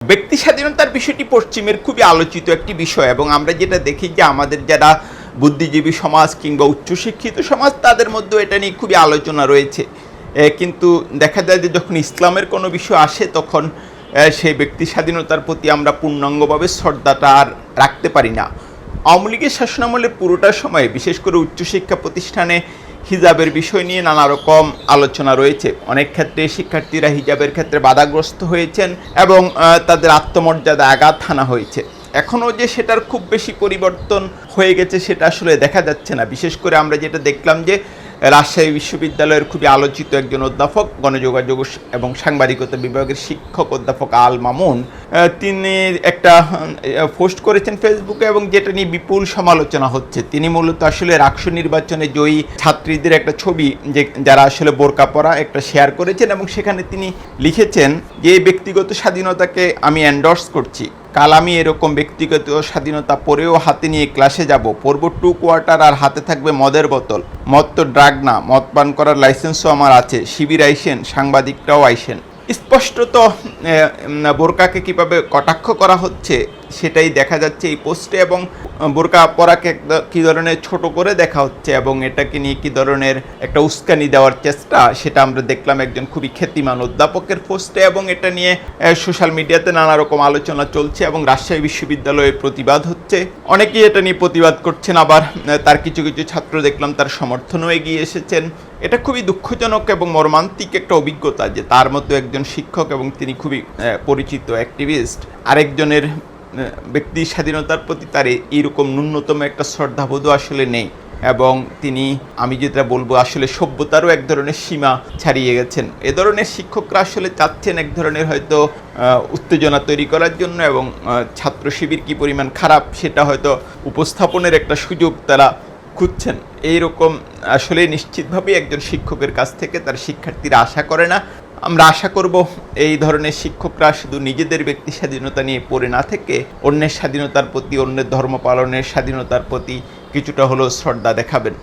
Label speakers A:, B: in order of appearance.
A: ব্যক্তি স্বাধীনতার বিষয়টি পশ্চিমের খুবই আলোচিত একটি বিষয়, এবং আমরা যেটা দেখি যে আমাদের যারা বুদ্ধিজীবী সমাজ কিংবা উচ্চশিক্ষিত সমাজ তাদের মধ্যেও এটা নিয়ে খুবই আলোচনা রয়েছে। কিন্তু দেখা যায় যে যখন ইসলামের কোনো বিষয় আসে তখন সেই ব্যক্তি স্বাধীনতার প্রতি আমরা পূর্ণাঙ্গভাবে শ্রদ্ধাটা আর রাখতে পারি না। আওয়ামী লীগের শাসনামলের পুরোটা সময়ে বিশেষ করে উচ্চশিক্ষা প্রতিষ্ঠানে হিজাবের বিষয় নিয়ে নানা রকম আলোচনা রয়েছে। অনেক ক্ষেত্রে শিক্ষার্থীরা হিজাবের ক্ষেত্রে বাধাগ্রস্ত হয়েছেন এবং তাদের আত্মমর্যাদা আঘাত হানা হয়েছে। এখনও যে সেটার খুব বেশি পরিবর্তন হয়ে গেছে সেটা আসলে দেখা যাচ্ছে না। বিশেষ করে আমরা যেটা দেখলাম যে রাজশাহী বিশ্ববিদ্যালয়ের খুবই আলোচিত একজন অধ্যাপক, গণযোগাযোগ এবং সাংবাদিকতা বিভাগের শিক্ষক অধ্যাপক আল মামুন, তিনি একটা পোস্ট করেছেন ফেসবুকে এবং যেটা নিয়ে বিপুল সমালোচনা হচ্ছে। তিনি মূলত আসলে রাকসু নির্বাচনে জয়ী ছাত্রীদের একটা ছবি যে যারা আসলে বোরকা পরা একটা শেয়ার করেছেন এবং সেখানে তিনি লিখেছেন যে ব্যক্তিগত স্বাধীনতাকে আমি এন্ডোর্স করছি। কাল আমি এরকম ব্যক্তিগত স্বাধীনতা পরেও হাতে নিয়ে ক্লাসে যাব, পরব 2 কোয়ার্টার আর হাতে থাকবে মদের বোতল। মদ তো ড্রাগ না, মদ পান করার লাইসেন্সও আমার আছে। শিবির আইসেন, সাংবাদিকরাও আইসেন। স্পষ্টত বোরকাকে কিভাবে কটাক্ষ করা হচ্ছে সেটাই দেখা যাচ্ছে এই পোস্টে, এবং বোরকা পরাকে কী ধরনের ছোট করে দেখা হচ্ছে এবং এটাকে নিয়ে কী ধরনের একটা উস্কানি দেওয়ার চেষ্টা সেটা আমরা দেখলাম একজন খুবই খ্যাতিমান অধ্যাপকের পোস্টে, এবং এটা নিয়ে সোশ্যাল মিডিয়াতে নানা রকম আলোচনা চলছে এবং রাজশাহী বিশ্ববিদ্যালয়ে প্রতিবাদ হচ্ছে। অনেকেই এটা নিয়ে প্রতিবাদ করছেন, আবার তার কিছু কিছু ছাত্র দেখলাম তার সমর্থনও এগিয়ে এসেছেন। এটা খুবই দুঃখজনক এবং মর্মান্তিক একটা অভিজ্ঞতা যে তার মতো একজন শিক্ষক এবং তিনি খুবই পরিচিত অ্যাক্টিভিস্ট, আরেকজনের ব্যক্তি স্বাধীনতার প্রতি তার এইরকম ন্যূনতম একটা শ্রদ্ধাবোধ আসলে নেই, এবং তিনি আমি যেটা বলবো আসলে সভ্যতারও এক ধরনের সীমা ছাড়িয়ে গেছেন। এ ধরনের শিক্ষকরা আসলে চাচ্ছেন এক ধরনের হয়তো উত্তেজনা তৈরি করার জন্য, এবং ছাত্র শিবির কী পরিমাণ খারাপ সেটা হয়তো উপস্থাপনের একটা সুযোগ তারা খুঁজছেন। এইরকম আসলে নিশ্চিতভাবেই একজন শিক্ষকের কাছ থেকে তার শিক্ষার্থীরা আশা করে না। আমরা আশা করব এই ধরনের শিক্ষকরা শুধু নিজেদের ব্যক্তি স্বাধীনতা নিয়ে পড়ে না থেকে অন্যের স্বাধীনতার প্রতি, অন্যের ধর্ম পালনের স্বাধীনতার প্রতি কিছুটা হলেও শ্রদ্ধা দেখাবেন।